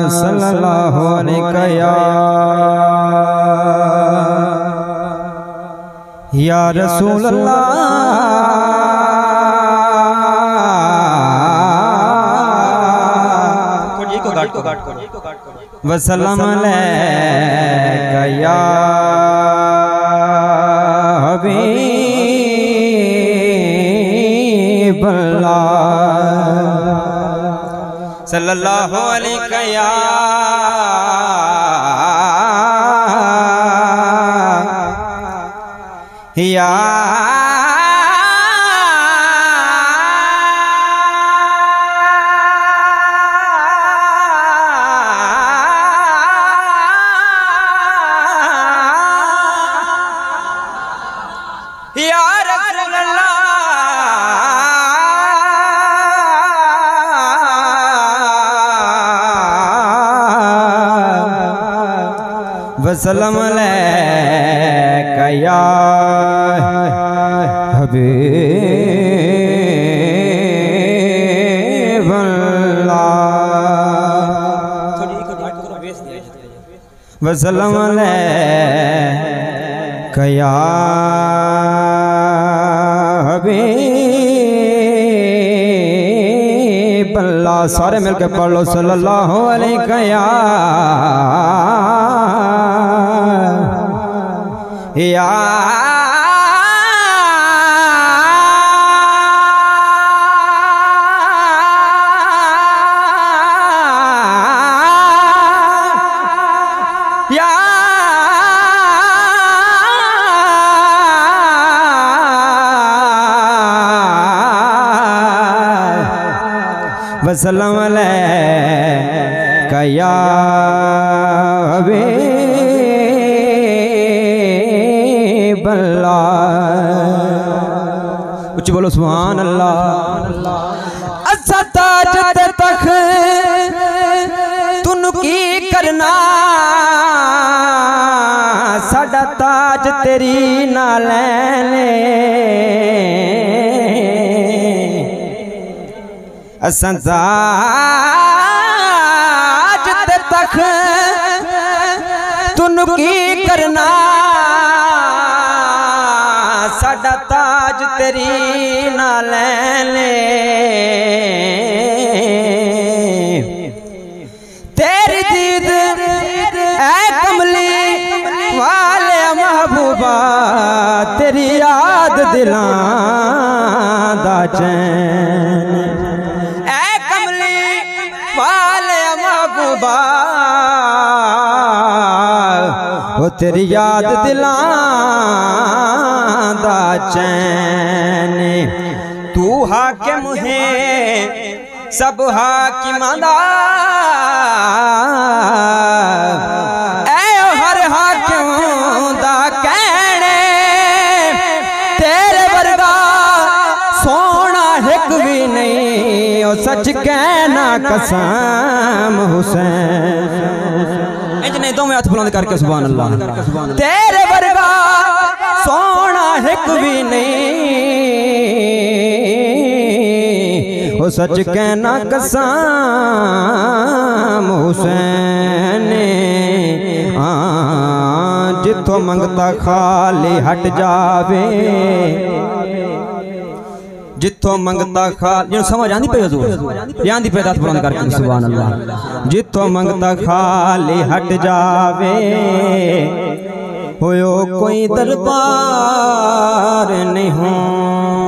सल्लल्लाहु अलैहि या रसूल अल्लाह वसल्लम अलैका या हबीब अल्लाह सल्लल्लाहु अलैका या वसल्लम अलैका या हबीब अल्लाह वसल्लम अलैका या हबीब अल्लाह। सारे मिलकर पढ़ लो सल्लल्लाहु अलैहि या वसल्लम अलैका या हबीब अल्लाह। कुछ बोलो सुभान अल्लाह। अच्छा ताज ते तख तुन की करना साडा ताज तेरी ना लैने असां ताज ते तख तुन की करना साडा ताज तेरी ना लैने तेरी दीद ऐ कमली वाले महबूबा तेरी याद दिलां दा चैन ऐ कमली वाले महबूबा वो तेरी याद दिलां दा चैन तू हाकिम है सब हाकिमां दा ऐ हर हाकिम दा कहने तेरे वर्गा सोना हिक भी नहीं ओ सच कहना कसम हुसैन इतने दो में हाथ बुलंद करके सुभान अल्लाह। तेरे वर्गा सोना हिक भी नहीं ओ सच कहना कसम हुसैन जिथों मंगता खाली हट जावे जिथों मंगता खाली समझ आंदी पे हजूर आंदी पे हाथ बुलंद करके सुभान अल्लाह। जिथों मंगता खाली हट जावे होयो कोई दरबार नहीं होंदा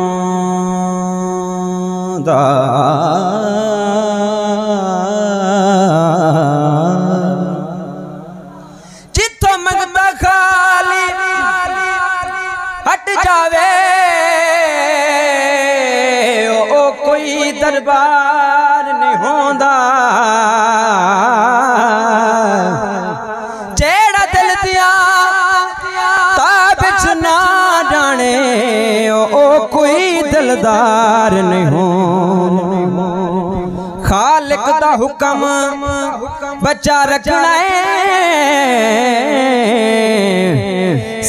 जिथों मंगता खाली हट जावे कोई दरबार नहीं होंदा जेड़ा दिल दिया ताबिच ना जाने ओ कोई दिलदार नहीं हो खालिक दा हुक्म बचा रखना है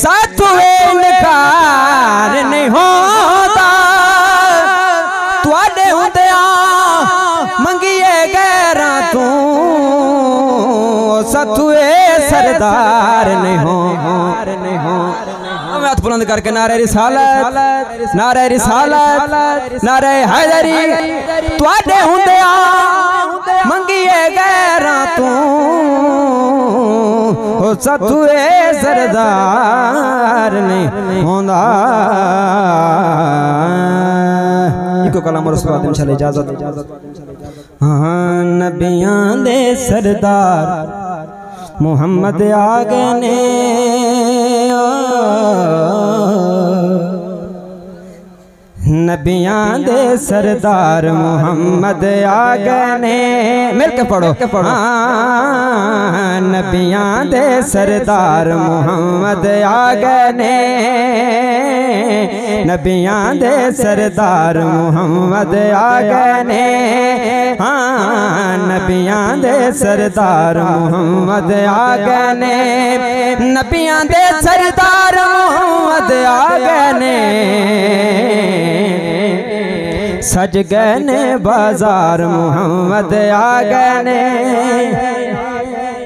साथू इनकार नहीं होता तुहाडे हुंदियां मंगिए गैरां तू साथू सरदार नहीं हो हाथ बुलंद करके नारे रिसालत नारे रिसालत नारे हैदरी तुहाडे हुंदियां मंगिए गैरां तू साथू सरदार नहीं होंदा। इको कलाम और उसके बाद इंशाल्लाह इजाजत। हाँ नबियां दे सरदार मुहम्मद आ गए ने नबियां दे सरदार मुहम्मद आ गए ने मिल के पढ़ो हाँ नबियां दे सरदार मुहम्मद आ गए ने नबियां दे सरदार मुहम्मद आ गए ने हाँ नबियां दे सरदार मुहम्मद आ गए ने नबियां दे सरदार मुहम्मद आ गए ने सज गए ने बाजार मुहम्मद आ गए ने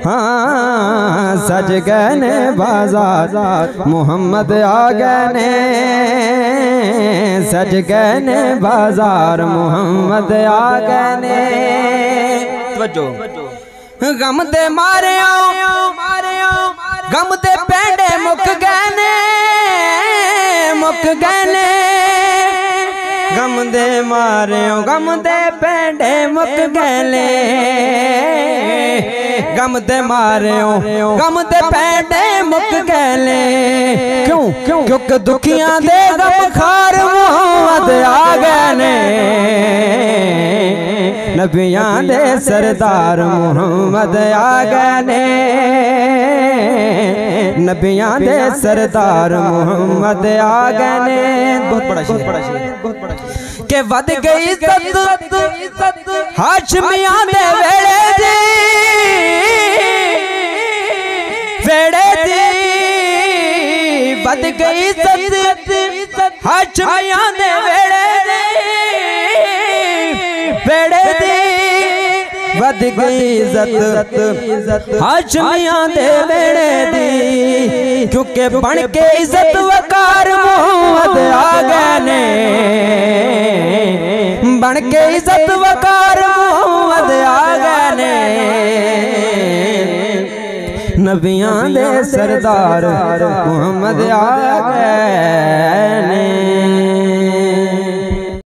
हाँ सज गए ने बाजार मुहम्मद आ गए ने सज गए ने बाजार मुहम्मद आ गए ने। गम दे मारे गम दे पेंडे मुक गए ने गम दे मारे गम दे पेंडे मुक गए गम दे मारे गम दे पेंडे मुक गए क्यों क्योंकि दुखियां दे गम खार मुहम्मद आ गए ने नबियां दे सरदार मुहम्मद आ गए ने नबियां दे सरदार मुहम्मद आ गए ने। बहुत बड़ा शेर के वध गई इज्जत हाशमियां दे वेड़े दी वध गई इज्जत हाशमियां दे वेड़े दी वध गई इज्जत हाशमियां दे वेड़े दी क्योंकि बन के इज्जत वकार मुहम्मद आ गए ने बन के इज्जत वकार मुहम्मद आ गए ने नबियां दे सरदार मुहम्मद आ गए